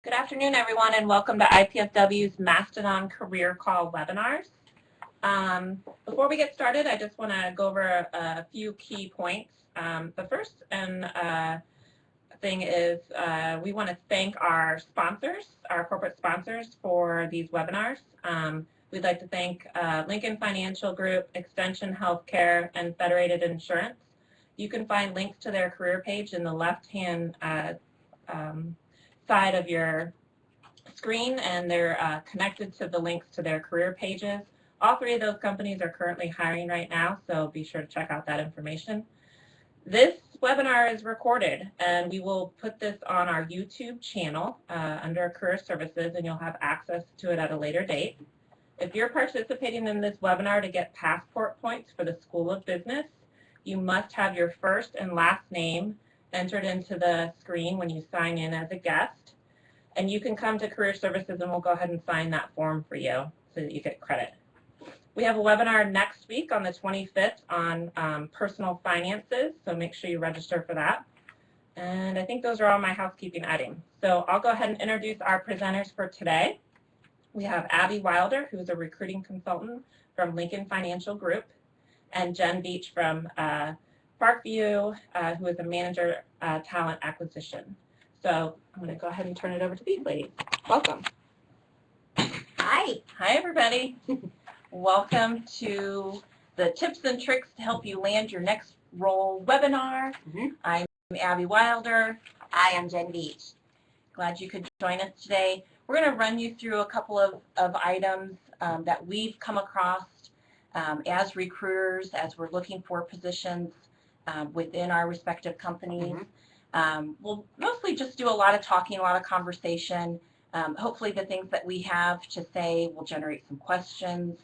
Good afternoon, everyone, and welcome to IPFW's Mastodon Career Call webinars. Before we get started, I just want to go over a few key points. The first thing is we want to thank our sponsors, our corporate sponsors, for these webinars. We'd like to thank Lincoln Financial Group, Extension Healthcare, and Federated Insurance. You can find links to their career page in the left-hand side of your screen, and they're connected to the links to their career pages. All three of those companies are currently hiring right now, so be sure to check out that information. This webinar is recorded, and we will put this on our YouTube channel under Career Services, and you'll have access to it at a later date. If you're participating in this webinar to get passport points for the School of Business, you must have your first and last name entered into the screen when you sign in as a guest. And you can come to Career Services and we'll go ahead and sign that form for you so that you get credit. We have a webinar next week on the 25th on personal finances, so make sure you register for that. And I think those are all my housekeeping items. So I'll go ahead and introduce our presenters for today. We have Abby Wilder, who is a recruiting consultant from Lincoln Financial Group, and Jen Beach from Parkview, who is a manager talent acquisition. So I'm going to go ahead and turn it over to these ladies. Welcome. Hi. Hi, everybody. Welcome to the Tips and Tricks to Help You Land Your Next Role webinar. I'm Abby Wilder. I am Jen Beach. Glad you could join us today. We're going to run you through a couple of items that we've come across as recruiters, as we're looking for positions within our respective companies. We'll mostly just do a lot of talking, a lot of conversation. Hopefully the things that we have to say will generate some questions,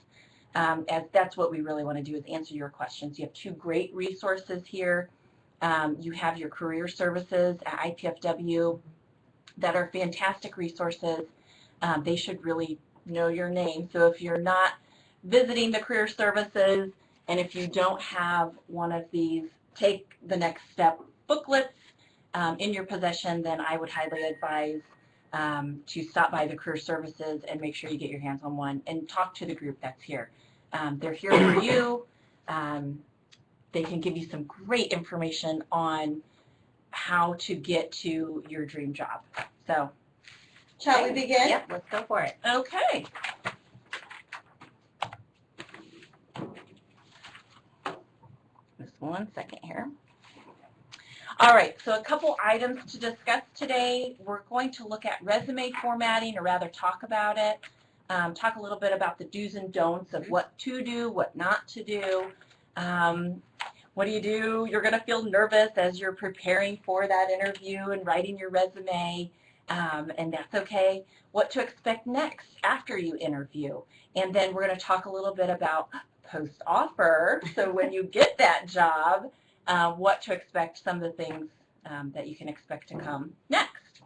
as that's what we really want to do, is answer your questions. You have two great resources here. You have your career services at IPFW that are fantastic resources. They should really know your name. So if you're not visiting the career services, and if you don't have one of these Take the Next Step booklets in your possession, then I would highly advise to stop by the career services and make sure you get your hands on one and talk to the group that's here. They're here for you. They can give you some great information on how to get to your dream job. So, shall we begin? Yep, let's go for it. Okay. Just 1 second here. All right, so a couple items to discuss today. We're going to look at resume formatting, or rather talk about it, talk a little bit about the do's and don'ts of what to do, what not to do. What do you do? You're going to feel nervous as you're preparing for that interview and writing your resume, and that's okay. What to expect next after you interview. And then we're going to talk a little bit about post-offer, so when you get that job, what to expect, some of the things that you can expect to come next.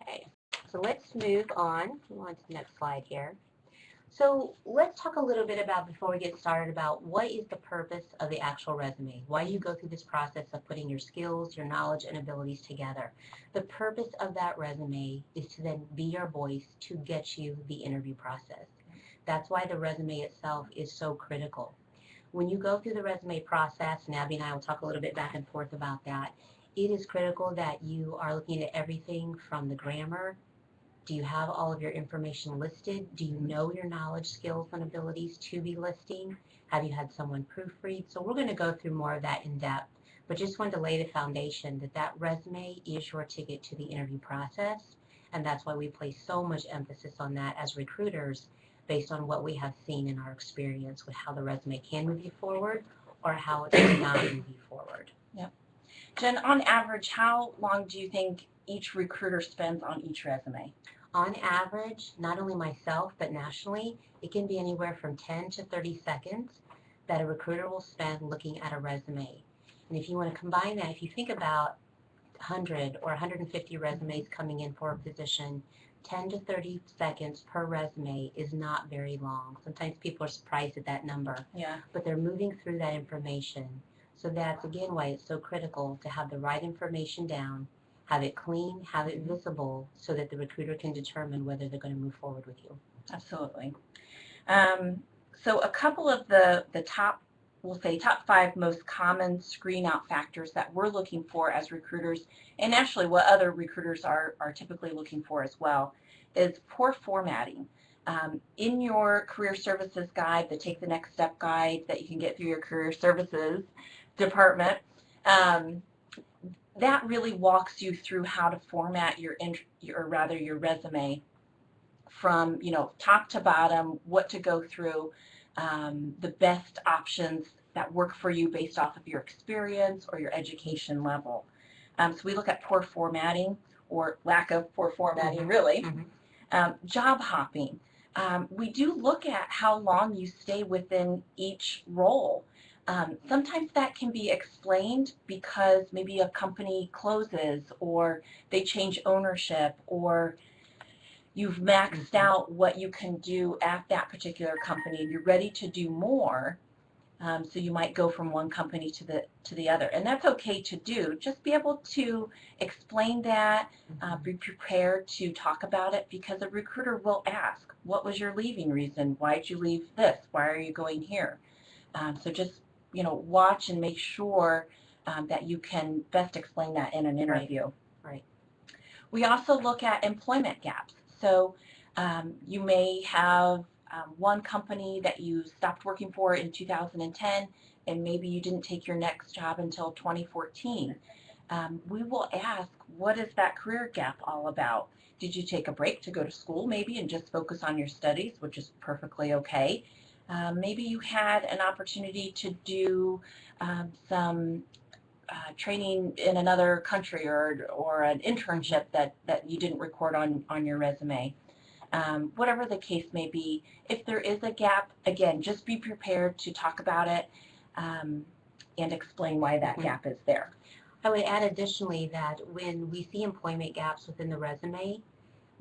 Okay, so let's move on. Move on to the next slide here. So let's talk a little bit about, before we get started, about what is the purpose of the actual resume. Why do you go through this process of putting your skills, your knowledge, and abilities together? The purpose of that resume is to then be your voice to get you the interview process. That's why the resume itself is so critical. When you go through the resume process, and Abby and I will talk a little bit back and forth about that, it is critical that you are looking at everything from the grammar. Do you have all of your information listed? Do you know your knowledge, skills, and abilities to be listing? Have you had someone proofread? So we're going to go through more of that in depth, but just wanted to lay the foundation that that resume is your ticket to the interview process, and that's why we place so much emphasis on that as recruiters, based on what we have seen in our experience with how the resume can move you forward or how it cannot move you forward. Yep. Jen, on average, how long do you think each recruiter spends on each resume? On average, not only myself, but nationally, it can be anywhere from 10 to 30 seconds that a recruiter will spend looking at a resume. And if you want to combine that, if you think about 100 or 150 resumes coming in for a position, 10 to 30 seconds per resume is not very long. Sometimes people are surprised at that number. Yeah. But they're moving through that information. So that's, again, why it's so critical to have the right information down, have it clean, have it visible, so that the recruiter can determine whether they're going to move forward with you. Absolutely. So a couple of the top, we'll say top 5 most common screen out factors that we're looking for as recruiters, and actually what other recruiters are typically looking for as well, is poor formatting. In your career services guide, the Take the Next Step guide that you can get through your career services department, that really walks you through how to format your resume from top to bottom, what to go through, the best options that work for you based off of your experience or your education level. So we look at poor formatting or lack of poor formatting, really. Job hopping. We do look at how long you stay within each role. Sometimes that can be explained because maybe a company closes or they change ownership, or you've maxed out what you can do at that particular company and you're ready to do more. So you might go from one company to the other, and that's okay to do. Just be able to explain that, be prepared to talk about it, because a recruiter will ask, what was your leaving reason? Why did you leave this? Why are you going here? So just watch and make sure that you can best explain that in an interview. Right. We also look at employment gaps. So you may have one company that you stopped working for in 2010, and maybe you didn't take your next job until 2014. We will ask, what is that career gap all about? Did you take a break to go to school maybe and just focus on your studies, which is perfectly okay. Maybe you had an opportunity to do some training in another country, or an internship that you didn't record on your resume. Whatever the case may be, if there is a gap, again, just be prepared to talk about it and explain why that gap is there. I would add additionally that when we see employment gaps within the resume,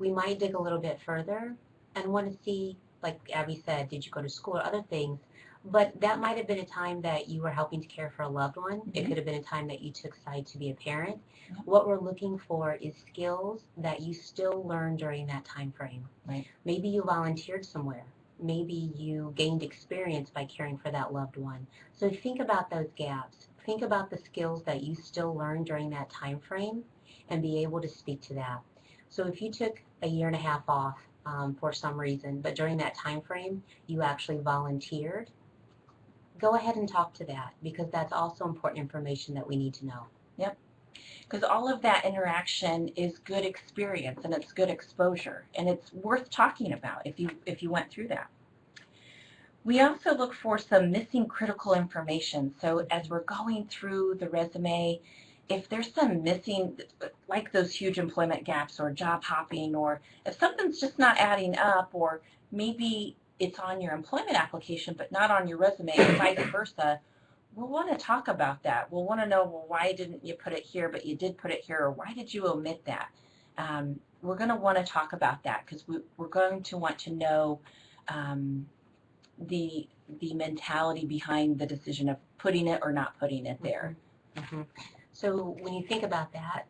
we might dig a little bit further and want to see, like Abby said, did you go to school or other things? But that might have been a time that you were helping to care for a loved one. It could have been a time that you took side to be a parent. What we're looking for is skills that you still learn during that time frame. Right. Maybe you volunteered somewhere. Maybe you gained experience by caring for that loved one. So think about those gaps. Think about the skills that you still learn during that time frame and be able to speak to that. So if you took a year and a half off for some reason, but during that time frame you actually volunteered, go ahead and talk to that, because that's also important information that we need to know. Yep. Because all of that interaction is good experience and it's good exposure, and it's worth talking about if you went through that. We also look for some missing critical information. So as we're going through the resume, if there's some missing, like those huge employment gaps or job hopping, or if something's just not adding up, or maybe it's on your employment application but not on your resume, and vice versa, we'll want to talk about that. We'll want to know, well, why didn't you put it here but you did put it here, or why did you omit that? We're going to want to talk about that, because we're going to want to know the mentality behind the decision of putting it or not putting it there. So when you think about that,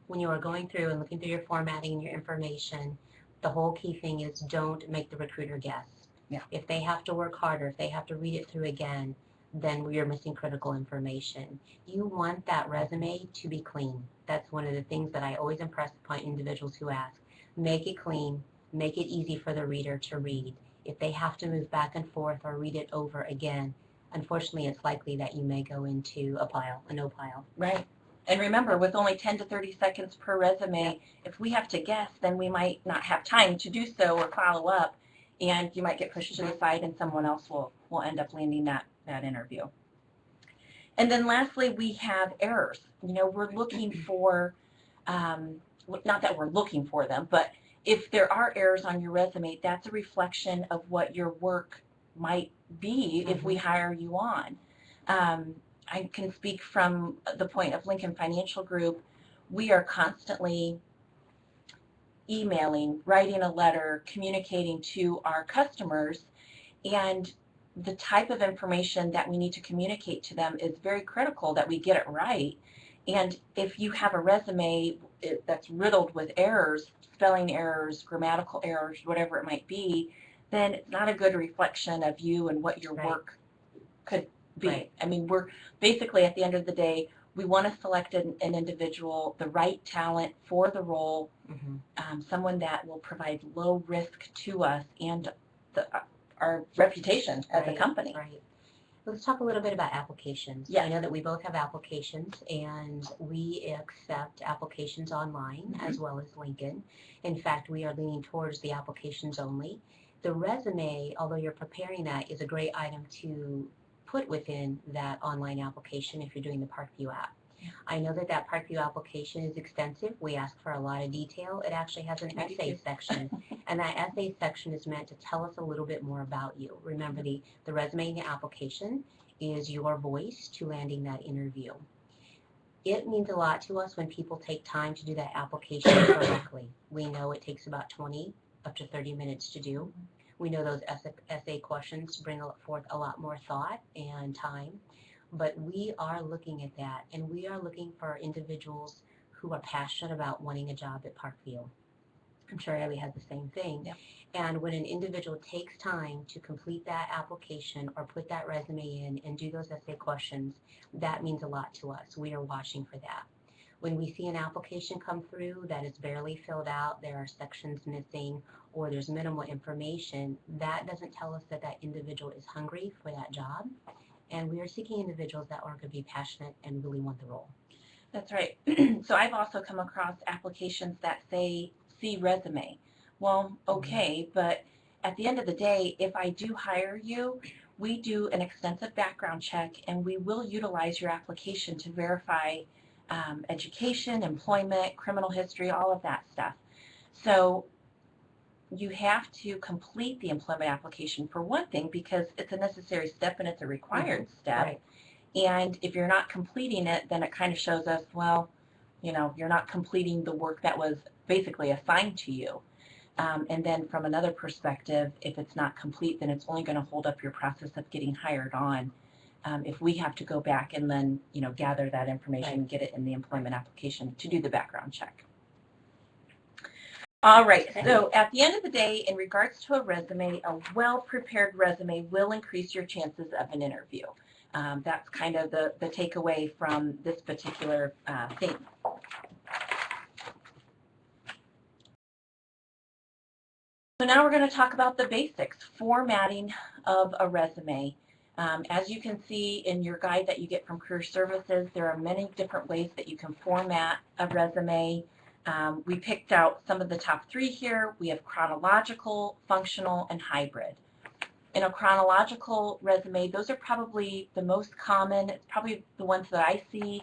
when you are going through and looking through your formatting and your information, the whole key thing is don't make the recruiter guess. Yeah. If they have to work harder, if they have to read it through again, then you're missing critical information. You want that resume to be clean. That's one of the things that I always impress upon individuals who ask. Make it clean, make it easy for the reader to read. If they have to move back and forth or read it over again, unfortunately it's likely that you may go into a no pile. Right. And remember, with only 10 to 30 seconds per resume, if we have to guess, then we might not have time to do so or follow up, and you might get pushed to the side and someone else will end up landing that interview. And then lastly, we have errors. We're looking for, not that we're looking for them, but if there are errors on your resume, that's a reflection of what your work might be if we hire you on. I can speak from the point of Lincoln Financial Group. We are constantly emailing, writing a letter, communicating to our customers, and the type of information that we need to communicate to them is very critical that we get it right. And if you have a resume that's riddled with errors, spelling errors, grammatical errors, whatever it might be, then it's not a good reflection of you and what your Right. work could be. Right. I mean, we're basically, at the end of the day, we want to select an individual, the right talent for the role, someone that will provide low risk to us and our reputation as a company. Right. Let's talk a little bit about applications. Yes. I know that we both have applications, and we accept applications online as well as LinkedIn. In fact, we are leaning towards the applications only. The resume, although you're preparing that, is a great item to put within that online application if you're doing the Parkview app. I know that that Parkview application is extensive. We ask for a lot of detail. It actually has an essay section, and that essay section is meant to tell us a little bit more about you. Remember, the resume and the application is your voice to landing that interview. It means a lot to us when people take time to do that application correctly. We know it takes about 20 up to 30 minutes to do. We know those essay questions bring forth a lot more thought and time. But we are looking at that, and we are looking for individuals who are passionate about wanting a job at Parkview. I'm sure Ellie has the same thing. Yep. And when an individual takes time to complete that application or put that resume in and do those essay questions, that means a lot to us. We are watching for that. When we see an application come through that is barely filled out, there are sections missing, or there's minimal information, that doesn't tell us that that individual is hungry for that job. And we are seeking individuals that are going to be passionate and really want the role. That's right. So I've also come across applications that say, see resume. Well, okay, but at the end of the day, if I do hire you, we do an extensive background check, and we will utilize your application to verify education, employment, criminal history, all of that stuff. So you have to complete the employment application, for one thing, because it's a necessary step and it's a required step. Right. And if you're not completing it, then it kind of shows us, well, you know, you're not completing the work that was basically assigned to you. And then from another perspective, if it's not complete, then it's only going to hold up your process of getting hired on. If we have to go back and then, you know, gather that information and get it in the employment application to do the background check. All right, so at the end of the day, in regards to a resume, a well-prepared resume will increase your chances of an interview. That's kind of the takeaway from this particular theme. So now we're going to talk about the basics, formatting of a resume. As you can see in your guide that you get from Career Services, there are many different ways that you can format a resume. We picked out some of the top 3 here. We have chronological, functional, and hybrid. In a chronological resume, those are probably the most common. It's probably the ones that I see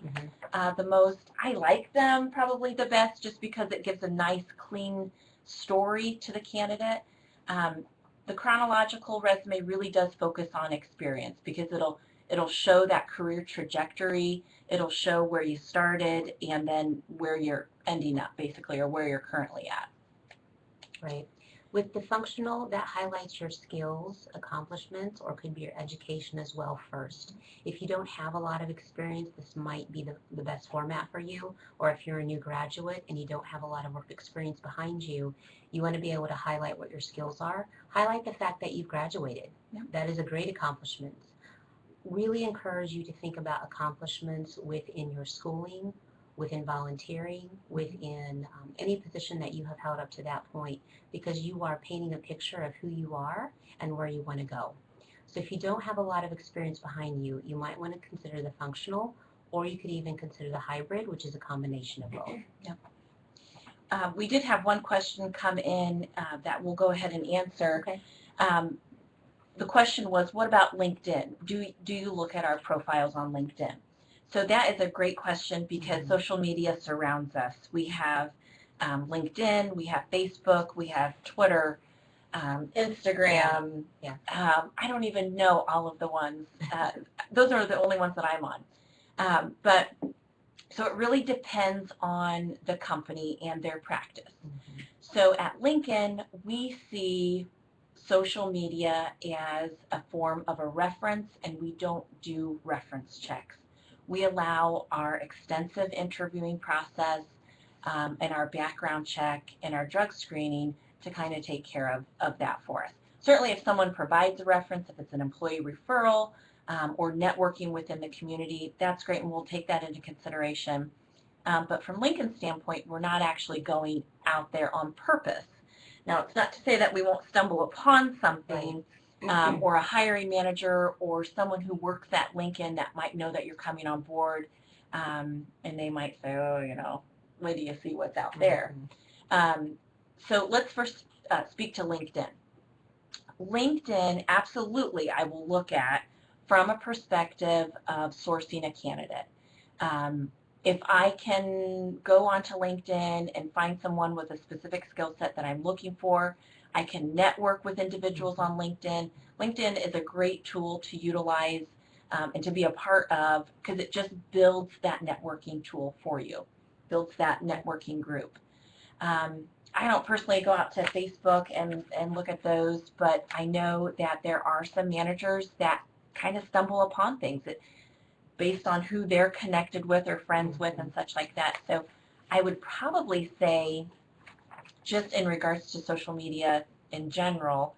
the most. I like them probably the best just because it gives a nice, clean story to the candidate. The chronological resume really does focus on experience because it'll show that career trajectory. It'll show where you started and then where you're ending up, basically, or where you're currently at. Right. With the functional, that highlights your skills, accomplishments, or could be your education as well first. If you don't have a lot of experience, this might be the best format for you. Or if you're a new graduate and you don't have a lot of work experience behind you, you want to be able to highlight what your skills are. Highlight the fact that you've graduated. Yeah. That is a great accomplishment. Really encourage you to think about accomplishments within your schooling, within volunteering, within any position that you have held up to that point, because you are painting a picture of who you are and where you want to go. So if you don't have a lot of experience behind you, you might want to consider the functional, or you could even consider the hybrid, which is a combination of both. Yep. We did have one question come in that we'll go ahead and answer. Okay. The question was, what about LinkedIn? Do you look at our profiles on LinkedIn? So that is a great question because social media surrounds us. We have LinkedIn, we have Facebook, we have Twitter, Instagram. Yeah. I don't even know all of the ones. Those are the only ones that I'm on. But so it really depends on the company and their practice. So at Lincoln, we see social media as a form of a reference, and we don't do reference checks. we allow our extensive interviewing process and our background check and our drug screening to kind of take care of that for us. Certainly if someone provides a reference, if it's an employee referral or networking within the community, that's great and we'll take that into consideration. But from Lincoln's standpoint, we're not actually going out there on purpose. Now, it's not to say that we won't stumble upon something or a hiring manager or someone who works at Lincoln that might know that you're coming on board and they might say, oh, you know, wait till you see what's out there. So let's first speak to LinkedIn. LinkedIn, absolutely, I will look at from a perspective of sourcing a candidate. If I can go onto LinkedIn and find someone with a specific skill set that I'm looking for, I can network with individuals on LinkedIn. LinkedIn is a great tool to utilize and to be a part of because it just builds that networking tool for you, builds that networking group. I don't personally go out to Facebook and look at those, but I know that there are some managers that kind of stumble upon things that, based on who they're connected with or friends with and such like that. So I would probably say, just in regards to social media in general,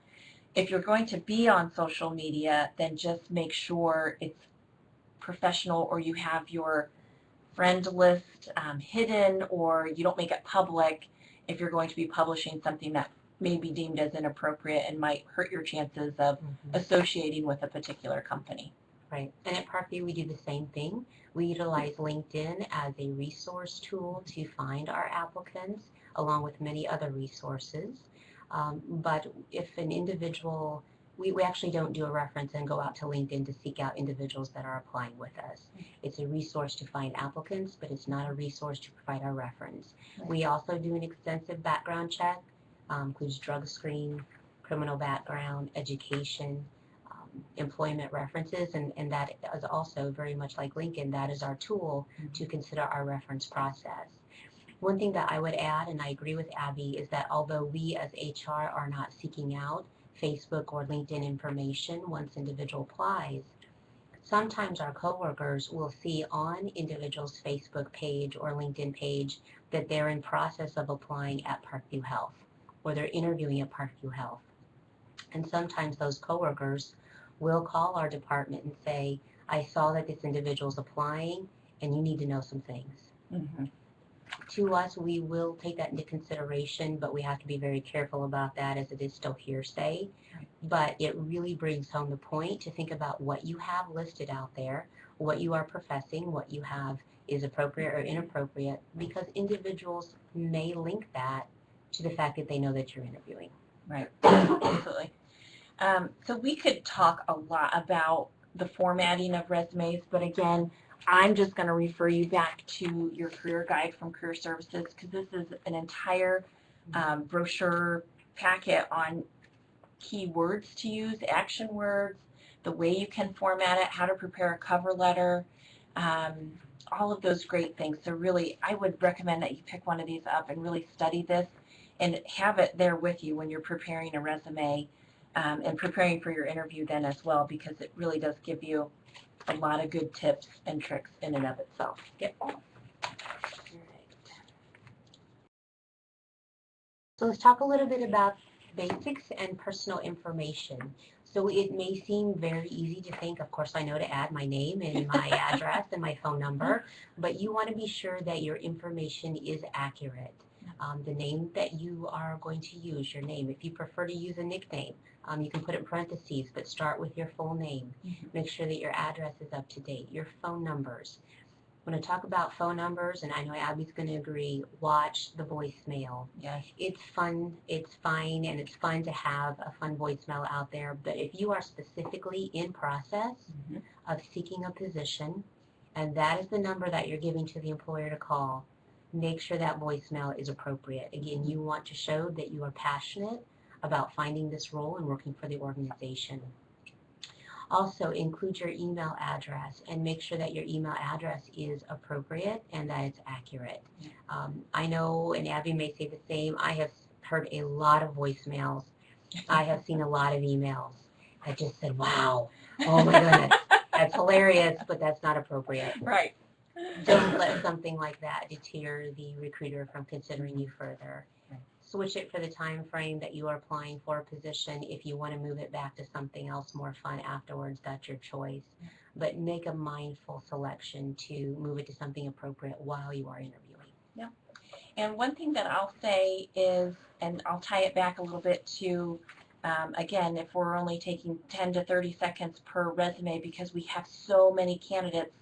if you're going to be on social media, then just make sure it's professional or you have your friend list hidden or you don't make it public if you're going to be publishing something that may be deemed as inappropriate and might hurt your chances of associating with a particular company. Right. And at Parkview, we do the same thing. We utilize LinkedIn as a resource tool to find our applicants, along with many other resources. But if an individual, we actually don't do a reference and go out to LinkedIn to seek out individuals that are applying with us. It's a resource to find applicants, but it's not a resource to provide our reference. We also do an extensive background check, includes drug screen, criminal background, education, employment references, and that is also very much like Lincoln. That is our tool to consider our reference process. One thing that I would add, and I agree with Abby, is that although we as HR are not seeking out Facebook or LinkedIn information once individual applies, sometimes our coworkers will see on individuals' Facebook page or LinkedIn page that they're in process of applying at Parkview Health or they're interviewing at Parkview Health. And sometimes those coworkers will call our department and say, I saw that this individual's applying and you need to know some things. To us, we will take that into consideration, but we have to be very careful about that as it is still hearsay. But it really brings home the point to think about what you have listed out there, what you are professing, what you have is appropriate or inappropriate, because individuals may link that to the fact that they know that you're interviewing. Right, absolutely. So we could talk a lot about the formatting of resumes, but again, I'm just going to refer you back to your career guide from Career Services because this is an entire brochure packet on key words to use, action words, the way you can format it, how to prepare a cover letter, all of those great things. So really, I would recommend that you pick one of these up and really study this and have it there with you when you're preparing a resume and preparing for your interview then as well, because it really does give you a lot of good tips and tricks in and of itself. Yep. All right. So let's talk a little bit about basics and personal information. So it may seem very easy to think, of course, I know to add my name and my address and my phone number, but you want to be sure that your information is accurate. The name that you are going to use, your name. If you prefer to use a nickname, you can put it in parentheses, but start with your full name. Make sure that your address is up to date, your phone numbers. When I talk about phone numbers, and I know Abby's going to agree, watch the voicemail. Yes. It's fun, it's fine, and it's fun to have a fun voicemail out there, but if you are specifically in process of seeking a position, and that is the number that you're giving to the employer to call, make sure that voicemail is appropriate. Again, you want to show that you are passionate about finding this role and working for the organization. Also, include your email address and make sure that your email address is appropriate and that it's accurate. I know, and Abby may say the same, I have heard a lot of voicemails. I have seen a lot of emails that just said, wow, oh my goodness. That's hilarious, but that's not appropriate. Right. Don't let something like that deter the recruiter from considering you further. Right. Switch it for the time frame that you are applying for a position. If you want to move it back to something else more fun afterwards, that's your choice. But make a mindful selection to move it to something appropriate while you are interviewing. And one thing that I'll say is, and I'll tie it back a little bit to, again, if we're only taking 10 to 30 seconds per resume because we have so many candidates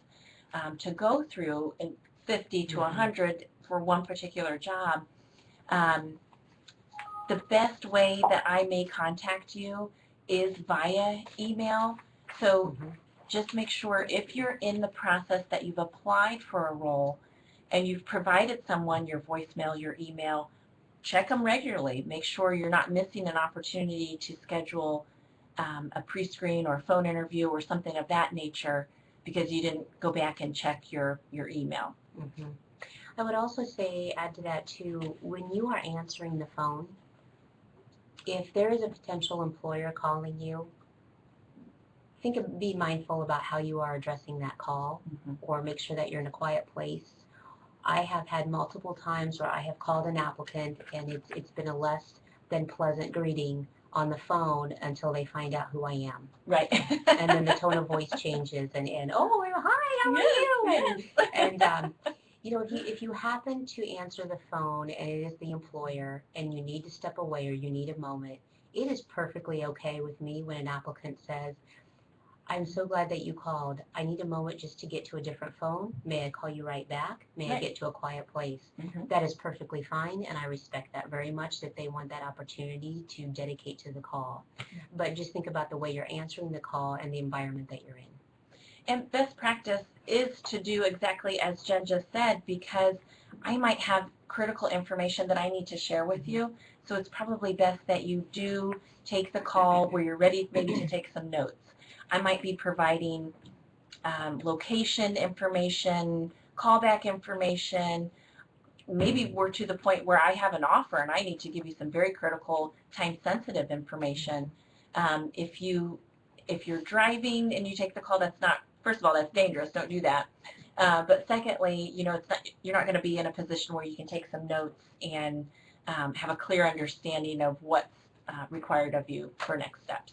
to go through, and 50 to 100 for one particular job, the best way that I may contact you is via email. So just make sure if you're in the process that you've applied for a role and you've provided someone your voicemail, your email, check them regularly. Make sure you're not missing an opportunity to schedule a pre-screen or phone interview or something of that nature because you didn't go back and check your email. I would also say, add to that too, when you are answering the phone, if there is a potential employer calling you, be mindful about how you are addressing that call, or make sure that you're in a quiet place. I have had multiple times where I have called an applicant and it's been a less than pleasant greeting on the phone until they find out who I am. Right. And then the tone of voice changes and oh, hi, how are you? Yes. And you know, if you happen to answer the phone and it is the employer and you need to step away or you need a moment, it is perfectly okay with me when an applicant says, I'm so glad that you called. I need a moment just to get to a different phone. May I call you right back? May I get to a quiet place? That is perfectly fine, and I respect that very much, that they want that opportunity to dedicate to the call. But just think about the way you're answering the call and the environment that you're in. And best practice is to do exactly as Jen just said, because I might have critical information that I need to share with you. So it's probably best that you do take the call where you're ready maybe to take some notes. I might be providing location information, callback information. Maybe we're to the point where I have an offer and I need to give you some very critical, time-sensitive information. If you're driving and you take the call, that's not, first of all, that's dangerous. Don't do that. But secondly, you know, you're not going to be in a position where you can take some notes and have a clear understanding of what's required of you for next steps.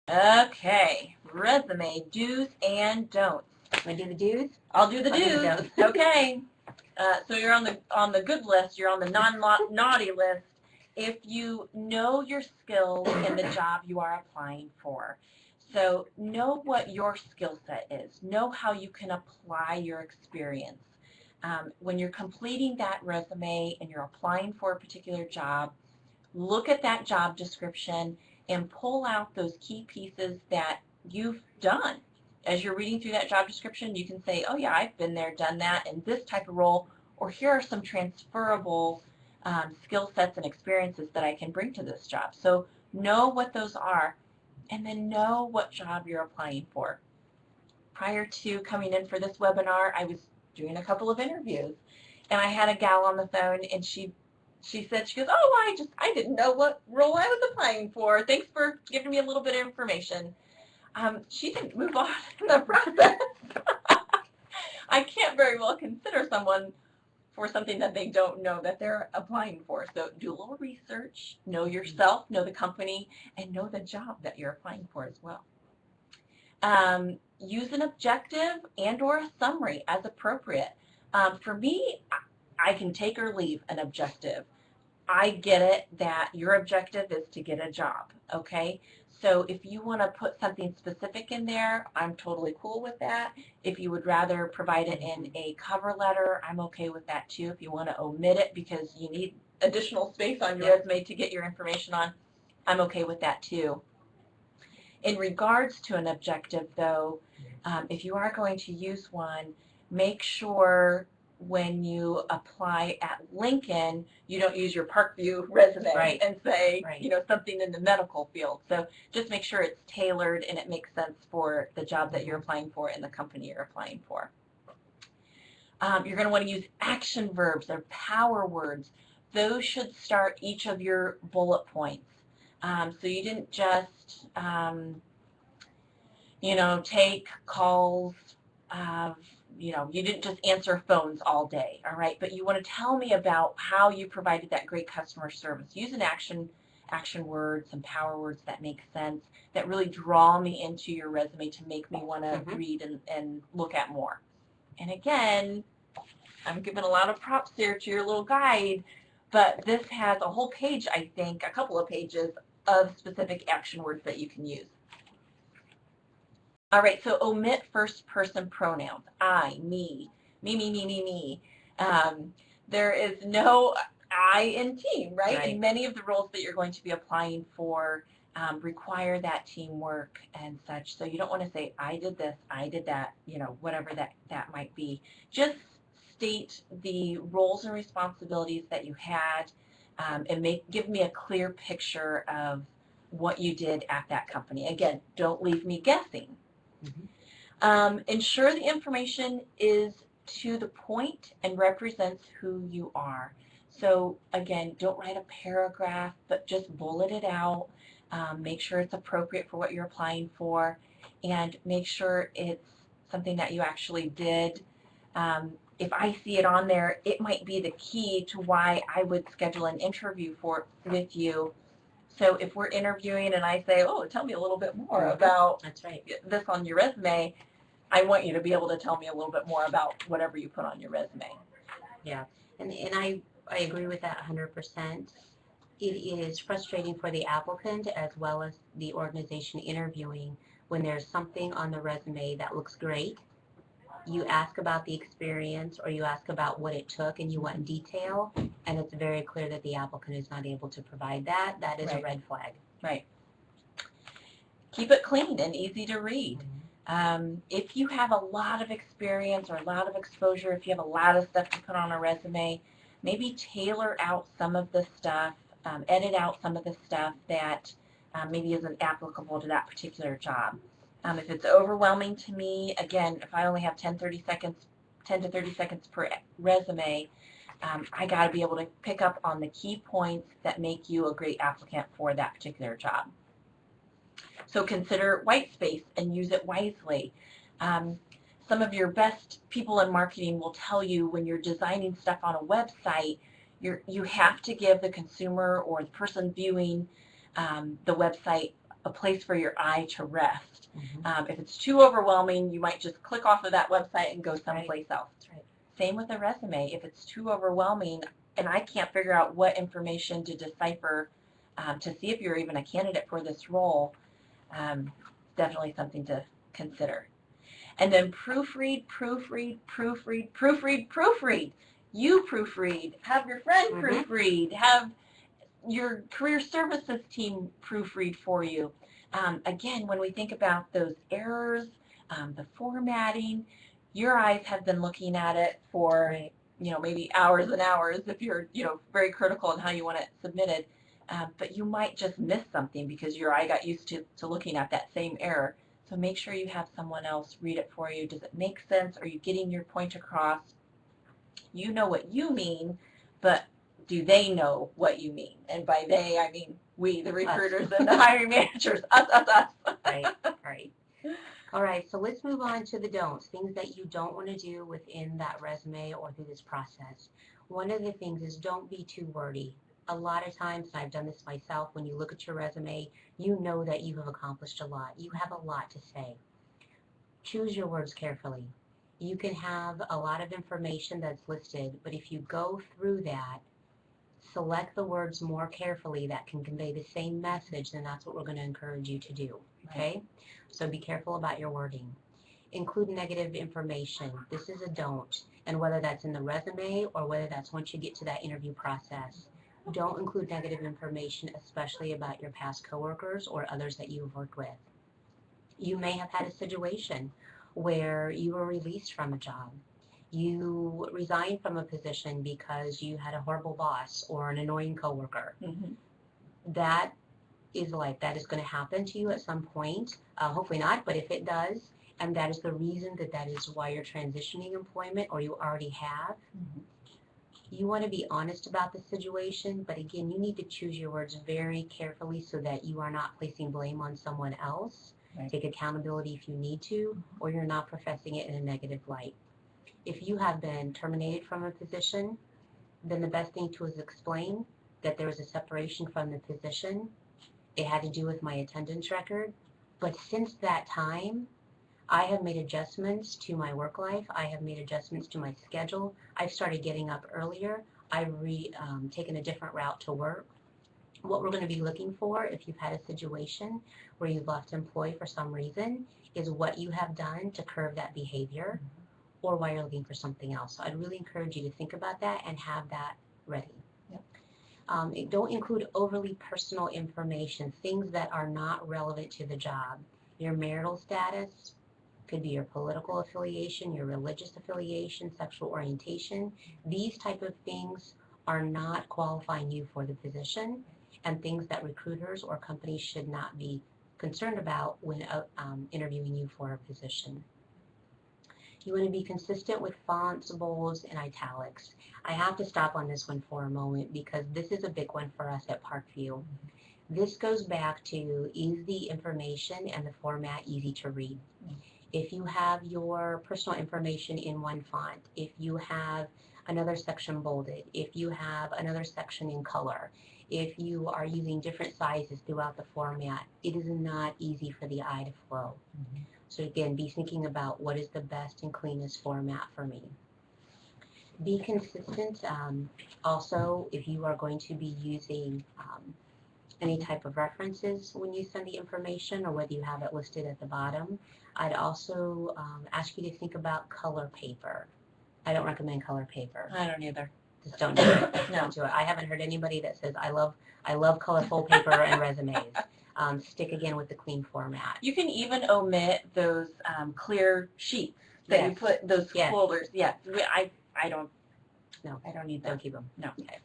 Okay, resume do's and don'ts. Want to do the do's? I'll do the I'll do the do's. don'ts. Okay. So you're on the good list. You're on the non-naughty list. If you know your skills in the job you are applying for, so know what your skill set is. Know how you can apply your experience. When you're completing that resume and you're applying for a particular job, look at that job description and pull out those key pieces that you've done. As you're reading through that job description, you can say, oh yeah, I've been there, done that in this type of role, or here are some transferable skill sets and experiences that I can bring to this job. So know what those are, and then know what job you're applying for. Prior to coming in for this webinar, I was doing a couple of interviews, and I had a gal on the phone, and she said, she goes, oh, I didn't know what role I was applying for. Thanks for giving me a little bit of information. She didn't move on in the process. I can't very well consider someone for something that they don't know that they're applying for. So do a little research, know yourself, know the company, and know the job that you're applying for as well. Use an objective and or a summary as appropriate. For me, I can take or leave an objective. I get it that your objective is to get a job, okay? So if you want to put something specific in there, I'm totally cool with that. If you would rather provide it in a cover letter, I'm okay with that too. If you want to omit it because you need additional space on your resume to get your information on, I'm okay with that too. In regards to an objective though, if you are going to use one, make sure when you apply at Lincoln, you don't use your Parkview resume and say, you know, something in the medical field. So just make sure it's tailored and it makes sense for the job that you're applying for and the company you're applying for. You're going to want to use action verbs or power words. Those should start each of your bullet points. So you didn't just, take calls. You didn't just answer phones all day, all right? But you want to tell me about how you provided that great customer service. Use an action words, some power words that make sense, that really draw me into your resume to make me want to read and look at more. And again, I'm giving a lot of props there to your little guide, but this has a whole page, I think, a couple of pages of specific action words that you can use. All right, so omit first person pronouns. I, me, me. There is no I in team, right? And many of the roles that you're going to be applying for require that teamwork and such. So you don't want to say, I did this, I did that, whatever that might be. Just state the roles and responsibilities that you had and give me a clear picture of what you did at that company. Again, don't leave me guessing. Ensure the information is to the point and represents who you are. So again, don't write a paragraph, but just bullet it out. Make sure it's appropriate for what you're applying for, and make sure it's something that you actually did. If I see it on there, it might be the key to why I would schedule an interview with you. So if we're interviewing and I say, oh, tell me a little bit more about this on your resume, I want you to be able to tell me a little bit more about whatever you put on your resume. Yeah, and I agree with that 100%. It is frustrating for the applicant as well as the organization interviewing when there's something on the resume that looks great. You ask about the experience or you ask about what it took and you want detail, and it's very clear that the applicant is not able to provide that. That is a red flag. Right. Keep it clean and easy to read. If you have a lot of experience or a lot of exposure, if you have a lot of stuff to put on a resume, maybe tailor out some of the stuff, edit out some of the stuff that maybe isn't applicable to that particular job. If it's overwhelming to me, again, if I only have 10 to 30 seconds per resume, I got to be able to pick up on the key points that make you a great applicant for that particular job. So consider white space and use it wisely. Some of your best people in marketing will tell you when you're designing stuff on a website, you have to give the consumer or the person viewing the website a place for your eye to rest. If it's too overwhelming, you might just click off of that website and go someplace else. Same with a resume. If it's too overwhelming and I can't figure out what information to decipher to see if you're even a candidate for this role, definitely something to consider. And then proofread. You proofread. Have your friend proofread. Have your career services team proofread for you. Again, when we think about those errors, the formatting, your eyes have been looking at it for maybe hours and hours if you're very critical on how you want it submitted. But you might just miss something because your eye got used to looking at that same error. So make sure you have someone else read it for you. Does it make sense? Are you getting your point across? You know what you mean, but do they know what you mean? And by they, I mean we, the recruiters and the hiring managers, us. Right. All right, so let's move on to the don'ts, things that you don't want to do within that resume or through this process. One of the things is don't be too wordy. A lot of times, and I've done this myself, when you look at your resume, you know that you have accomplished a lot. You have a lot to say. Choose your words carefully. You can have a lot of information that's listed, but if you go through that, select the words more carefully that can convey the same message, then that's what we're going to encourage you to do, okay? So be careful about your wording. Include negative information. This is a don't, and whether that's in the resume or whether that's once you get to that interview process. Don't include negative information, especially about your past coworkers or others that you've worked with. You may have had a situation where you were released from a job. You resigned from a position because you had a horrible boss or an annoying coworker. That is life. That is going to happen to you at some point. Hopefully not, but if it does, and that is the reason that is why you're transitioning employment or you already have, You want to be honest about the situation, but again, you need to choose your words very carefully so that you are not placing blame on someone else. Right. Take accountability if you need to, or you're not professing it in a negative light. If you have been terminated from a position, then the best thing to is explain that there was a separation from the position. It had to do with my attendance record. But since that time, I have made adjustments to my work life. I have made adjustments to my schedule. I've started getting up earlier. I've taken a different route to work. What we're going to be looking for if you've had a situation where you've left employee for some reason is what you have done to curb that behavior or why you're looking for something else. So I'd really encourage you to think about that and have that ready. Don't include overly personal information, things that are not relevant to the job. Your marital status, could be your political affiliation, your religious affiliation, sexual orientation. These type of things are not qualifying you for the position and things that recruiters or companies should not be concerned about when interviewing you for a position. You want to be consistent with fonts, bolds, and italics. I have to stop on this one for a moment because this is a big one for us at Parkview. This goes back to, is the information and the format easy to read? If you have your personal information in one font, if you have another section bolded, if you have another section in color, if you are using different sizes throughout the format, it is not easy for the eye to flow. So again, be thinking about what is the best and cleanest format for me. Be consistent. Also, if you are going to be using any type of references when you send the information or whether you have it listed at the bottom, I'd also ask you to think about color paper. I don't recommend color paper. I don't either. Just don't do it. No. Don't do it. I haven't heard anybody that says, I love colorful paper and resumes. Stick again with the clean format. You can even omit those clear sheets that you Yes. put, those Yes. folders. Yes, I don't. No. I don't need Don't that. keep them. No. Okay.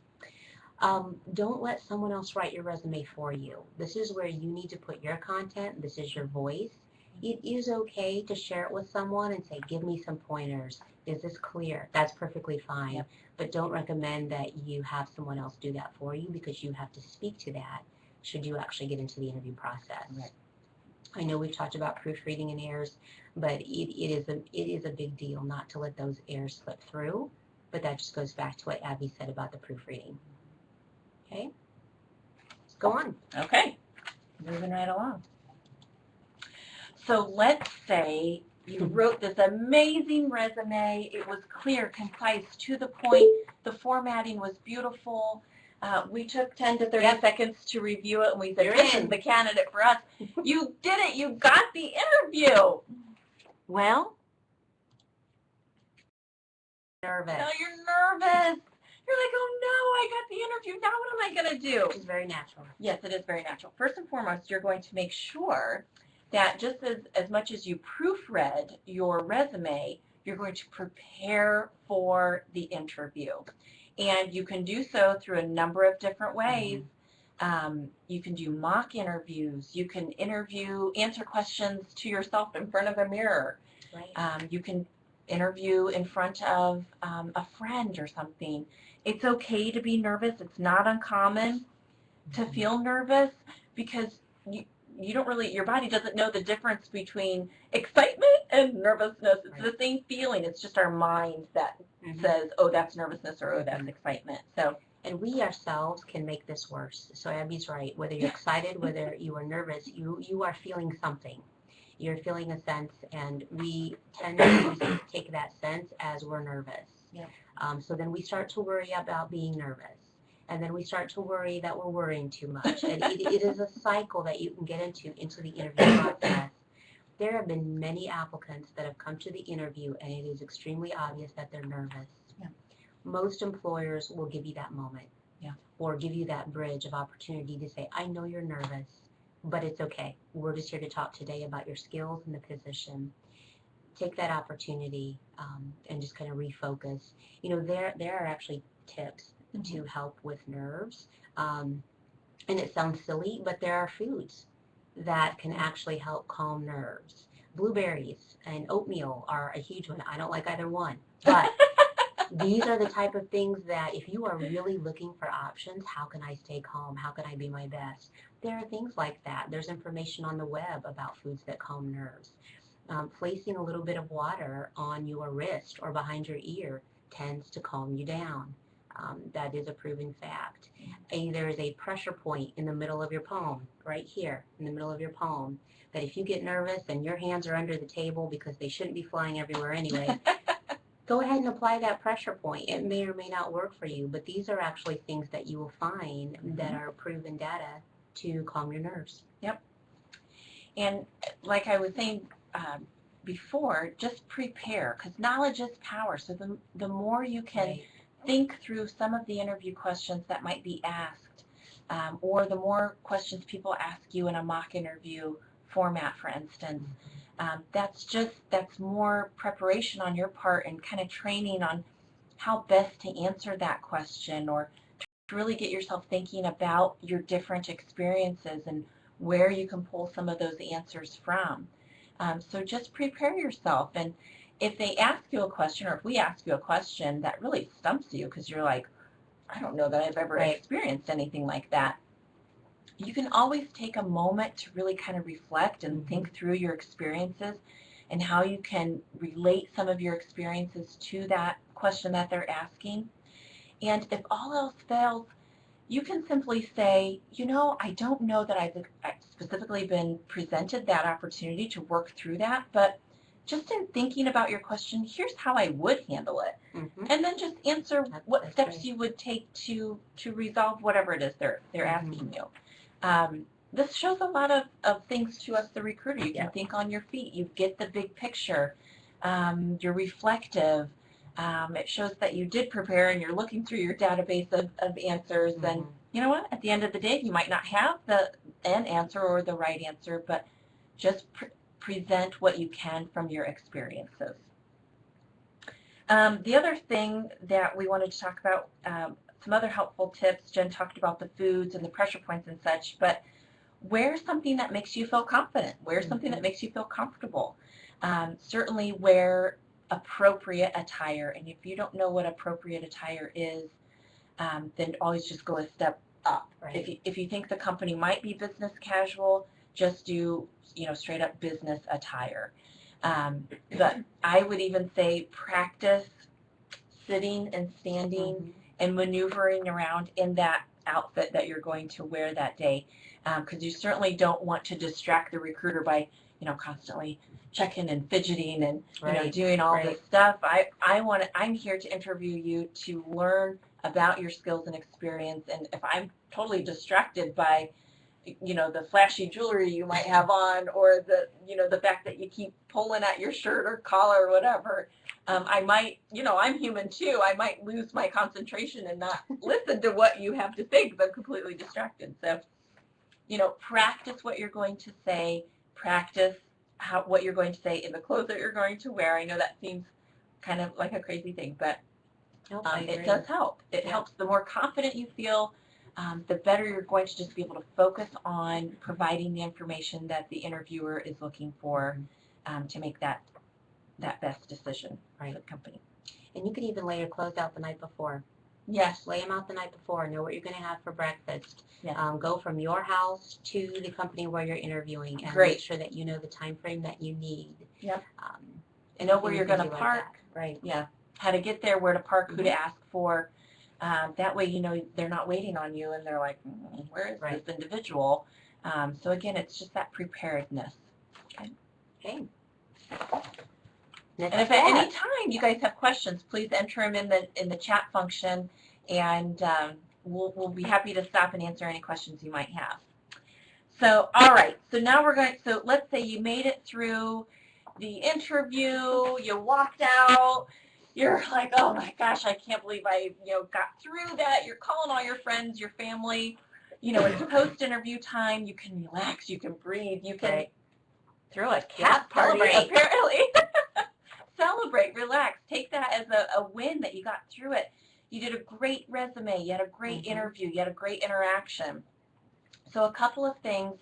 Don't let someone else write your resume for you. This is where you need to put your content. This is your voice. It is okay to share it with someone and say, give me some pointers. Is this clear? That's perfectly fine. Yep. But don't recommend that you have someone else do that for you because you have to speak to that should you actually get into the interview process. Right. I know we've talked about proofreading and errors, but it is a big deal not to let those errors slip through. But that just goes back to what Abby said about the proofreading. Okay, let's go on. Okay, moving right along. So let's say you wrote this amazing resume. It was clear, concise, to the point. The formatting was beautiful. We took 10 to 30 seconds to review it, and we said, You're this in. is the candidate for us. You did it. You got the interview. Well, nervous. Now you're nervous. You're like, oh no, I got the interview. Now what am I going to do? It's very natural. Yes, it is very natural. First and foremost, you're going to make sure that just as much as you proofread your resume, you're going to prepare for the interview. And you can do so through a number of different ways. You can do mock interviews. You can answer questions to yourself in front of a mirror. Right. You can interview in front of a friend or something. It's okay to be nervous. It's not uncommon to feel nervous because you don't really, your body doesn't know the difference between excitement and nervousness. It's the same feeling. It's just our mind that says, oh, that's nervousness or oh, that's excitement. So, and we ourselves can make this worse. So Abby's right. Whether you're excited, whether you are nervous, you are feeling something. You're feeling a sense, and we tend to take that sense as we're nervous. Yeah. So then we start to worry about being nervous. And then we start to worry that we're worrying too much. And it is a cycle that you can get into the interview process. There have been many applicants that have come to the interview, and it is extremely obvious that they're nervous. Yeah. Most employers will give you that moment. Yeah. Or give you that bridge of opportunity to say, I know you're nervous, but it's okay. We're just here to talk today about your skills and the position. Take that opportunity and just kind of refocus. You know, there are actually tips to help with nerves. And it sounds silly, but there are foods that can actually help calm nerves. Blueberries and oatmeal are a huge one. I don't like either one, but These are the type of things that if you are really looking for options, how can I stay calm? How can I be my best? There are things like that. There's information on the web about foods that calm nerves. Placing a little bit of water on your wrist or behind your ear tends to calm you down. That is a proven fact. There is a pressure point in the middle of your palm, right here in the middle of your palm, that if you get nervous and your hands are under the table because they shouldn't be flying everywhere anyway, go ahead and apply that pressure point. It may or may not work for you, but these are actually things that you will find that are proven data to calm your nerves. Yep. And like I was saying before, just prepare, because knowledge is power. So the more you can think through some of the interview questions that might be asked, or the more questions people ask you in a mock interview format, for instance, that's more preparation on your part and kind of training on how best to answer that question, or to really get yourself thinking about your different experiences and where you can pull some of those answers from. So just prepare yourself, and if they ask you a question, or if we ask you a question that really stumps you because you're like, I don't know that I've ever experienced anything like that, you can always take a moment to really kind of reflect and think through your experiences and how you can relate some of your experiences to that question that they're asking. And if all else fails, you can simply say, I don't know that I've specifically been presented that opportunity to work through that, but just in thinking about your question, here's how I would handle it. And then just answer what steps you would take to resolve whatever it is they're asking you. This shows a lot of things to us, the recruiter. You can think on your feet. You get the big picture. You're reflective. It shows that you did prepare and you're looking through your database of answers. And you know what? At the end of the day, you might not have an answer or the right answer, but just present what you can from your experiences. The other thing that we wanted to talk about, some other helpful tips. Jen talked about the foods and the pressure points and such, but wear something that makes you feel confident. Wear something that makes you feel comfortable. Certainly wear appropriate attire, and if you don't know what appropriate attire is, then always just go a step up. If you think the company might be business casual, just do straight up business attire. But I would even say practice sitting and standing and maneuvering around in that outfit that you're going to wear that day, because you certainly don't want to distract the recruiter by constantly checking and fidgeting and doing all this stuff. I'm here to interview you to learn about your skills and experience, and if I'm totally distracted by the flashy jewelry you might have on, or the fact that you keep pulling at your shirt or collar or whatever, I might, I'm human too. I might lose my concentration and not listen to what you have to say because I'm completely distracted. So, practice what you're going to say. Practice what you're going to say in the clothes that you're going to wear. I know that seems kind of like a crazy thing, but it does help. It helps. The more confident you feel, the better you're going to just be able to focus on providing the information that the interviewer is looking for to make that best decision for the company. And you can even lay your clothes out the night before. Yes. Lay them out the night before. Know what you're going to have for breakfast. Yeah. Go from your house to the company where you're interviewing, and make sure that you know the time frame that you need. Yep. And know where you're going to park. Right. Yeah. How to get there, where to park, who to ask for. That way, they're not waiting on you and they're like, where is this individual? So again, it's just that preparedness. Okay. And if at any time you guys have questions, please enter them in the chat function, and we'll be happy to stop and answer any questions you might have. So, all right. So now so let's say you made it through the interview, you walked out, you're like, oh my gosh, I can't believe I got through that. You're calling all your friends, your family. It's post-interview time. You can relax, you can breathe, you can throw a cat party, apparently. Celebrate, relax, take that as a win that you got through it. You did a great resume, you had a great interview, you had a great interaction. So a couple of things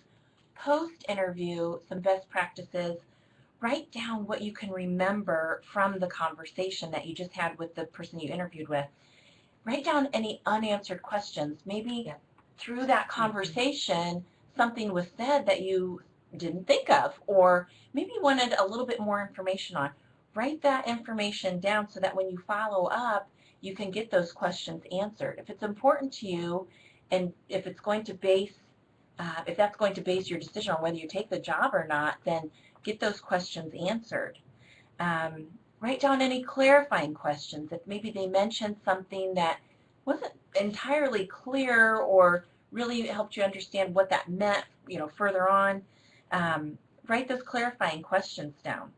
post-interview, some best practices. write down what you can remember from the conversation that you just had with the person you interviewed with. Write down any unanswered questions. Maybe Yep. through that conversation, something was said that you didn't think of, or maybe you wanted a little bit more information on. Write that information down so that when you follow up, you can get those questions answered. If it's important to you, and if it's going to base, if that's going to base your decision on whether you take the job or not, then get those questions answered. Um, Write down any clarifying questions. If maybe they mentioned something that wasn't entirely clear or really helped you understand what that meant, further on, um, write those clarifying questions down.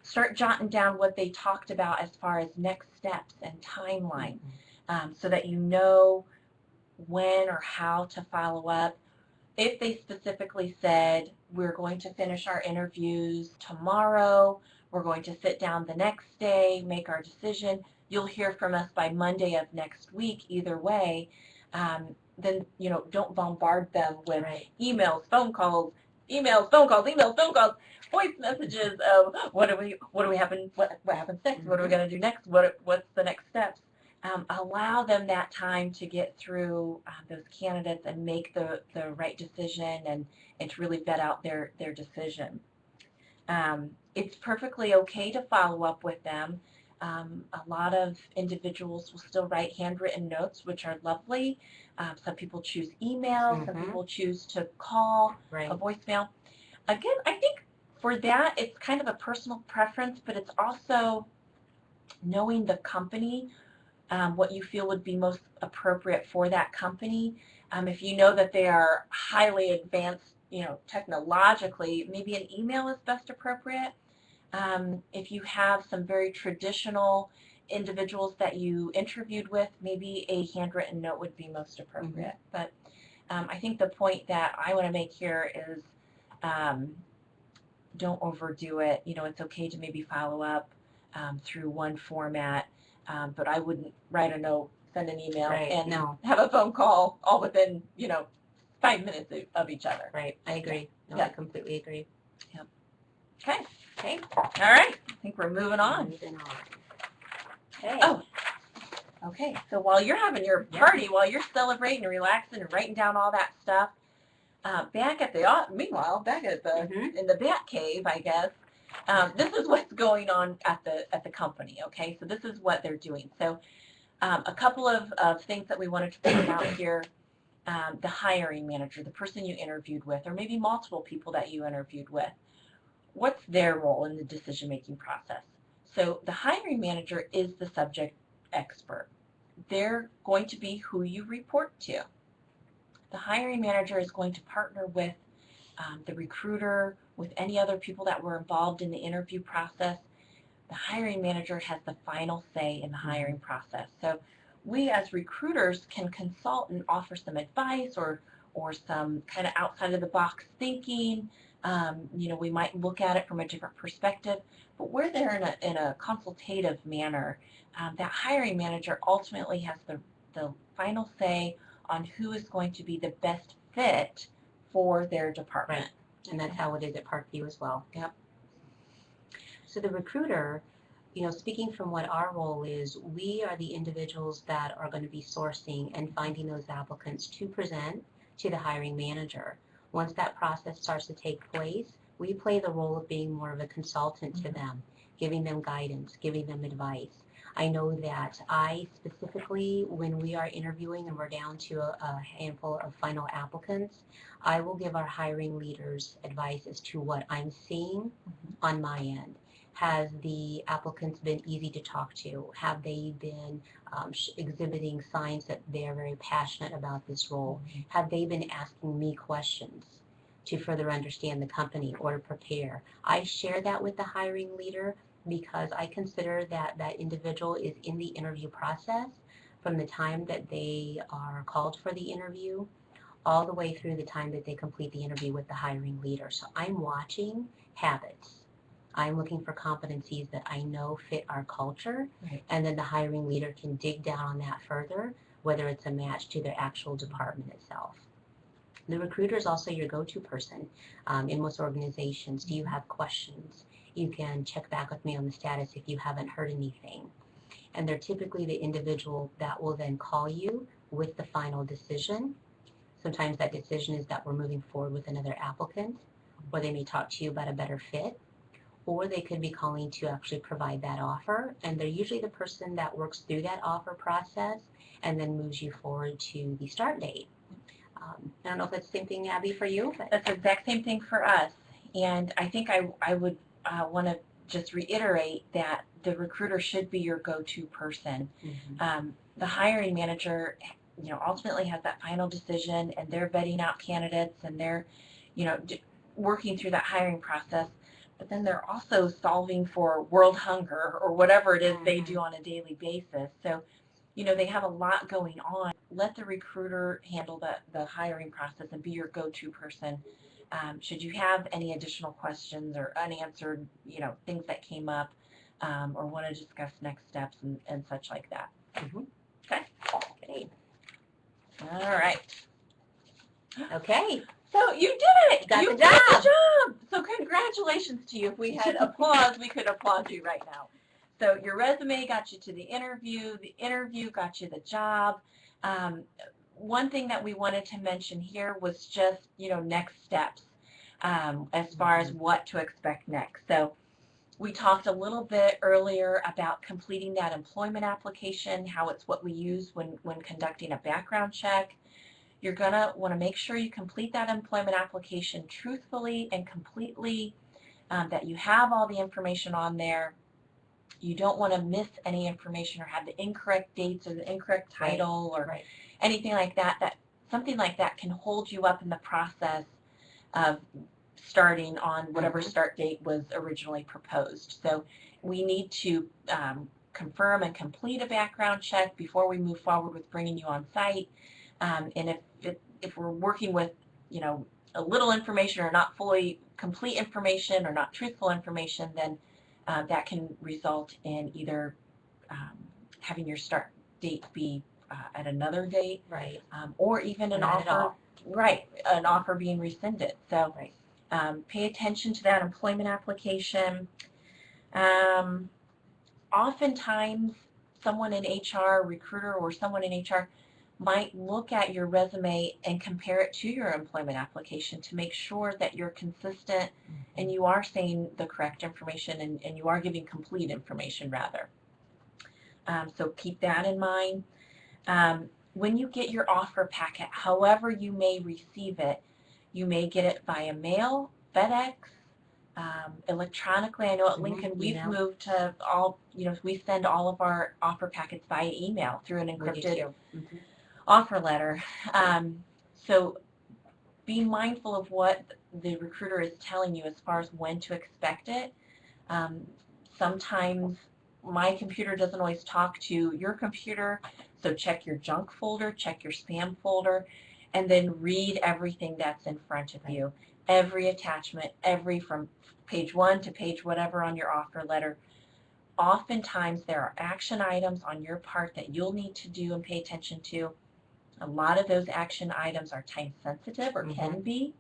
Start jotting down what they talked about as far as next steps and timeline, so that you know when or how to follow up. If they specifically said, we're going to finish our interviews tomorrow, we're going to sit down the next day, make our decision, you'll hear from us by Monday of next week, either way, then, don't bombard them with emails, phone calls, voice messages of what happens next, what are we going to do next, what's the next steps. Allow them that time to get through those candidates and make the right decision, and to really vet out their decision. It's perfectly okay to follow up with them. A lot of individuals will still write handwritten notes, which are lovely. Some people choose email, some people choose to call, a voicemail. Again, I think for that, it's kind of a personal preference, but it's also knowing the company, what you feel would be most appropriate for that company. If you know that they are highly advanced, technologically, maybe an email is best appropriate. If you have some very traditional individuals that you interviewed with, maybe a handwritten note would be most appropriate. But I think the point that I want to make here is, don't overdo it. It's okay to maybe follow up through one format, but I wouldn't write a note, send an email, and have a phone call all within 5 minutes of each other. Right. I agree. No, I completely agree. Yep. Okay. Okay. All right. I think we're moving on. Okay. Oh. Okay. So while you're having your party, while you're celebrating and relaxing and writing down all that stuff, back at the in the Bat Cave, I guess, this is what's going on at the company. Okay. So this is what they're doing. So a couple of things that we wanted to point out here. The hiring manager, the person you interviewed with, or maybe multiple people that you interviewed with, what's their role in the decision-making process? So the hiring manager is the subject expert. They're going to be who you report to. The hiring manager is going to partner with the recruiter, with any other people that were involved in the interview process. The hiring manager has the final say in the hiring process. So we as recruiters can consult and offer some advice or some kind of outside of the box thinking. We might look at it from a different perspective, but we're there in a consultative manner. That hiring manager ultimately has the final say on who is going to be the best fit for their department. Right. And that's how it is at Parkview as well. Yep. So the recruiter, speaking from what our role is, we are the individuals that are going to be sourcing and finding those applicants to present to the hiring manager. Once that process starts to take place, we play the role of being more of a consultant to them, giving them guidance, giving them advice. I know that I specifically, when we are interviewing and we're down to a handful of final applicants, I will give our hiring leaders advice as to what I'm seeing on my end. Has the applicants been easy to talk to? Have they been exhibiting signs that they're very passionate about this role? Have they been asking me questions to further understand the company or to prepare? I share that with the hiring leader because I consider that that individual is in the interview process from the time that they are called for the interview all the way through the time that they complete the interview with the hiring leader. So I'm watching habits. I'm looking for competencies that I know fit our culture, and then the hiring leader can dig down on that further, whether it's a match to their actual department itself. The recruiter is also your go-to person in most organizations. Do you have questions? You can check back with me on the status if you haven't heard anything. And they're typically the individual that will then call you with the final decision. Sometimes that decision is that we're moving forward with another applicant, or they may talk to you about a better fit, or they could be calling to actually provide that offer. And they're usually the person that works through that offer process and then moves you forward to the start date. I don't know if that's the same thing, Abby, for you. But That's the exact same thing for us. And I think I would want to just reiterate that the recruiter should be your go-to person. The hiring manager, ultimately has that final decision, and they're vetting out candidates, and they're, working through that hiring process. But then they're also solving for world hunger or whatever it is they do on a daily basis. So, they have a lot going on. Let the recruiter handle the hiring process and be your go-to person. Should you have any additional questions or unanswered, things that came up, or want to discuss next steps and such like that. Okay. Okay. All right. Okay. So you did it. Got You the did the job. job. So congratulations to you. If we had applause, we could applaud you right now. So your resume got you to the interview got you the job. One thing that we wanted to mention here was just, next steps, as far as what to expect next. So we talked a little bit earlier about completing that employment application, how it's what we use when conducting a background check. You're going to want to make sure you complete that employment application truthfully and completely, that you have all the information on there. You don't want to miss any information or have the incorrect dates or the incorrect title or anything like that. Something like that can hold you up in the process of starting on whatever start date was originally proposed. So we need to confirm and complete a background check before we move forward with bringing you on site. And if we're working with, a little information or not fully complete information or not truthful information, then that can result in either having your start date be at another date, or even an offer, an offer being rescinded. So pay attention to that employment application. Oftentimes, someone in HR, recruiter, or someone in HR might look at your resume and compare it to your employment application to make sure that you're consistent and you are saying the correct information and you are giving complete information rather. So keep that in mind. When you get your offer packet, however you may receive it, you may get it via mail, FedEx, electronically. I know at Lincoln we've moved to all, we send all of our offer packets via email through an encrypted offer letter. So be mindful of what the recruiter is telling you as far as when to expect it. Sometimes my computer doesn't always talk to your computer, so check your junk folder, check your spam folder, and then read everything that's in front of you. Every attachment, from page 1 to page whatever on your offer letter. Oftentimes there are action items on your part that you'll need to do and pay attention to. A lot of those action items are time sensitive or can be.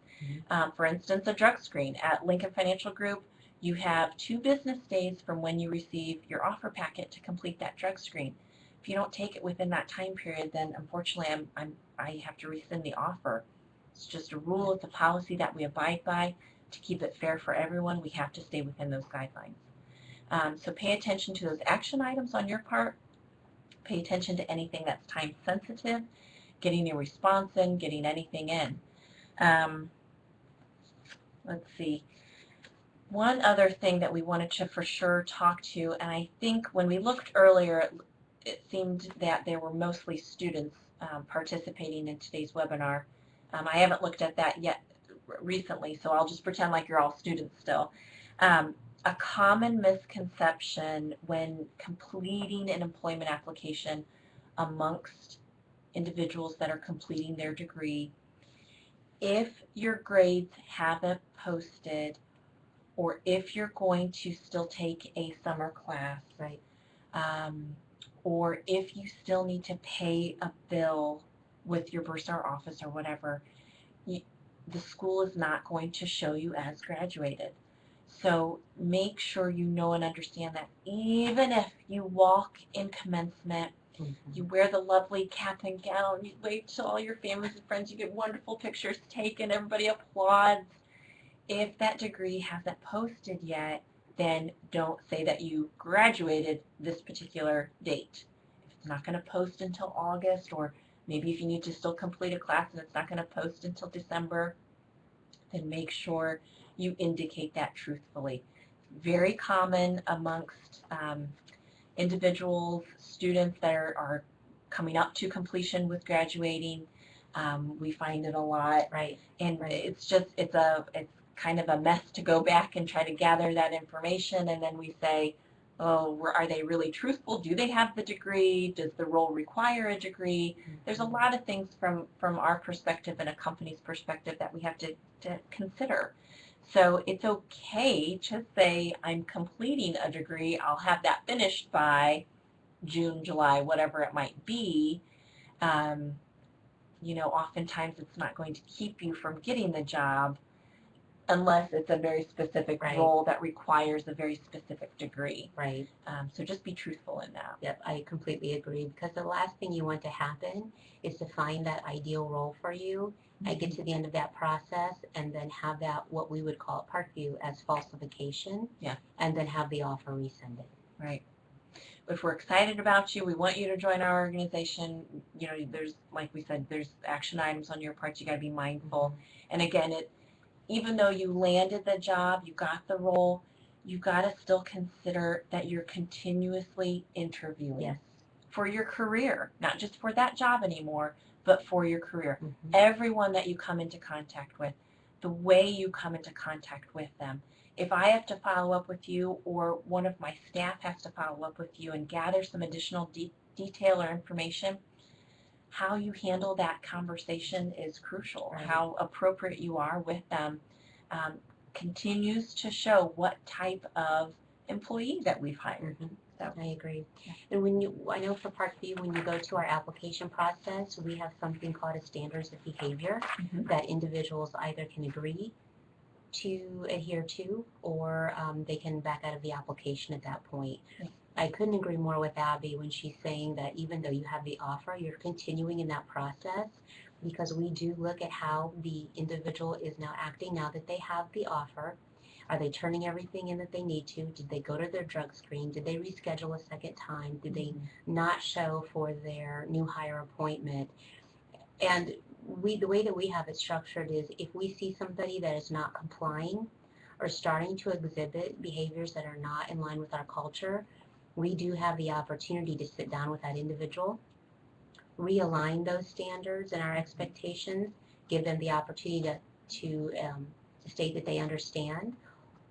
For instance, a drug screen. At Lincoln Financial Group, you have 2 business days from when you receive your offer packet to complete that drug screen. If you don't take it within that time period, then unfortunately I have to rescind the offer. It's just a rule. It's a policy that we abide by to keep it fair for everyone. We have to stay within those guidelines. So pay attention to those action items on your part. Pay attention to anything that's time sensitive, getting your response in, getting anything in. Let's see. One other thing that we wanted to for sure talk to, and I think when we looked earlier, it seemed that there were mostly students participating in today's webinar. I haven't looked at that yet recently, so I'll just pretend like you're all students still. A common misconception when completing an employment application amongst individuals that are completing their degree, if your grades haven't posted, or if you're going to still take a summer class, or if you still need to pay a bill with your bursar office or whatever, the school is not going to show you as graduated. So make sure you know and understand that even if you walk in commencement, you wear the lovely cap and gown, you wave to all your families and friends, you get wonderful pictures taken, everybody applauds. If that degree hasn't posted yet, then don't say that you graduated this particular date. If it's not going to post until August, or maybe if you need to still complete a class and it's not going to post until December, then make sure you indicate that truthfully. Very common amongst individuals, students that are coming up to completion with graduating. We find it a lot, Right. and Right. it's kind of a mess to go back and try to gather that information, and then we say, oh, are they really truthful? Do they have the degree? Does the role require a degree? There's a lot of things from our perspective and a company's perspective that we have to consider. So it's okay to say I'm completing a degree. I'll have that finished by June, July, whatever it might be. Oftentimes it's not going to keep you from getting the job unless it's a very specific Right. role that requires a very specific degree. Right. So just be truthful in that. Yep, I completely agree, because the last thing you want to happen is to find that ideal role for you and get to the end of that process and then have that, what we would call at Parkview as falsification. Yeah. And then have the offer rescinded. Right. If we're excited about you, we want you to join our organization. There's, like we said, there's action items on your part. You got to be mindful. And again, even though you landed the job, you got the role, you got to still consider that you're continuously interviewing. Yes. For your career, not just for that job anymore, but for your career. Mm-hmm. Everyone that you come into contact with, the way you come into contact with them. If I have to follow up with you, or one of my staff has to follow up with you and gather some additional detail or information, how you handle that conversation is crucial. Right. How appropriate you are with them continues to show what type of employee that we've hired. Mm-hmm. So, I agree. Yeah. And I know for Parkview, when you go to our application process, we have something called a standards of behavior that individuals either can agree to adhere to, or they can back out of the application at that point. Yeah. I couldn't agree more with Abby when she's saying that even though you have the offer, you're continuing in that process, because we do look at how the individual is now acting now that they have the offer. Are they turning everything in that they need to? Did they go to their drug screen? Did they reschedule a second time? Did they not show for their new hire appointment? And the way that we have it structured is, if we see somebody that is not complying or starting to exhibit behaviors that are not in line with our culture, we do have the opportunity to sit down with that individual, realign those standards and our expectations, give them the opportunity to state that they understand,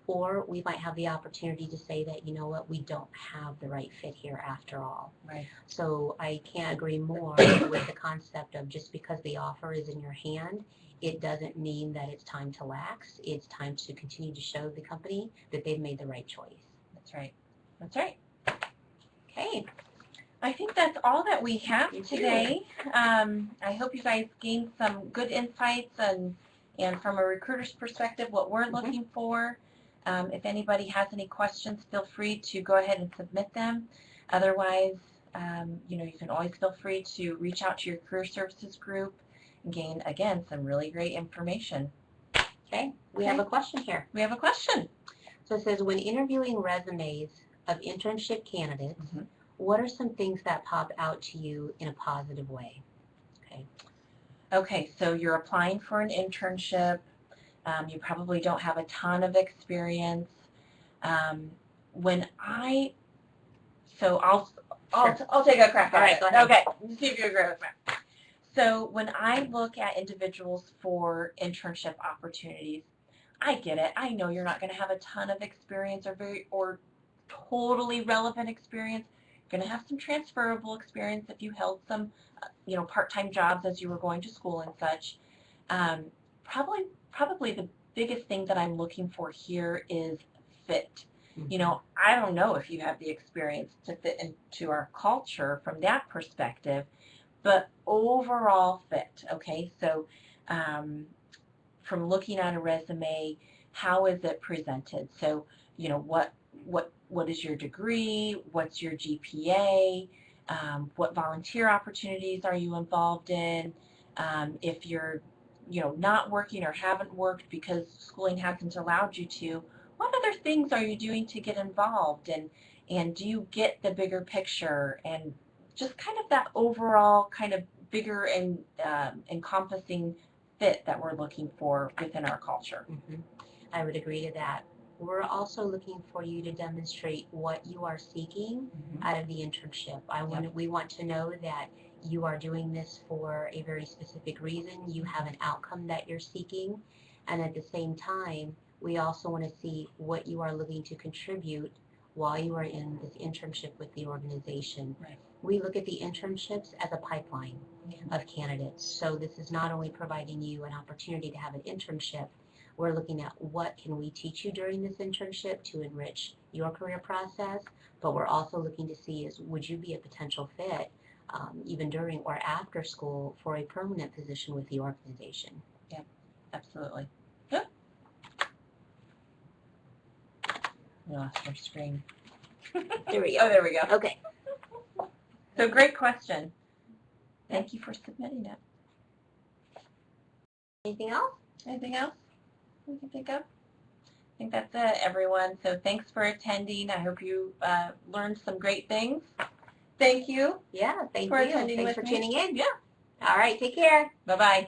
or we might have the opportunity to say that, you know what, we don't have the right fit here after all. Right. So I can't agree more with the concept of, just because the offer is in your hand, it doesn't mean that it's time to lax. It's time to continue to show the company that they've made the right choice. That's right. That's right. Okay. I think that's all that we have today. I hope you guys gained some good insights and from a recruiter's perspective, what we're looking for. If anybody has any questions, feel free to go ahead and submit them. Otherwise, you can always feel free to reach out to your career services group and gain, again, some really great information. Okay, we have a question here. We have a question. So it says, when interviewing resumes of internship candidates, what are some things that pop out to you in a positive way? Okay, so you're applying for an internship. You probably don't have a ton of experience. I'll take a crack at it. Go ahead. Okay, see if you agree with me. So when I look at individuals for internship opportunities, I get it. I know you're not going to have a ton of experience or totally relevant experience. You're going to have some transferable experience if you held some, part-time jobs as you were going to school and such. Probably the biggest thing that I'm looking for here is fit. I don't know if you have the experience to fit into our culture from that perspective, but overall fit. Okay, so from looking at a resume, how is it presented? So, what is your degree? What's your GPA? What volunteer opportunities are you involved in? If you're, not working or haven't worked because schooling hasn't allowed you to, what other things are you doing to get involved? And do you get the bigger picture? And just kind of that overall kind of bigger and encompassing fit that we're looking for within our culture. Mm-hmm. I would agree to that. We're also looking for you to demonstrate what you are seeking out of the internship. We want to know that you are doing this for a very specific reason. You have an outcome that you're seeking. And at the same time, we also want to see what you are looking to contribute while you are in this internship with the organization. Right. We look at the internships as a pipeline of candidates. So this is not only providing you an opportunity to have an internship, we're looking at what can we teach you during this internship to enrich your career process, but we're also looking to see is would you be a potential fit even during or after school for a permanent position with the organization. Yeah, absolutely. Good. We lost our screen. There we go. Oh, there we go. Okay. So great question. Thank you for submitting it. Anything else? Anything else we can think of? I think that's it, everyone. So thanks for attending. I hope you learned some great things. Thank you. Yeah, thank for you. attending Thanks with for me. tuning in. Yeah. All right, take care. Bye-bye.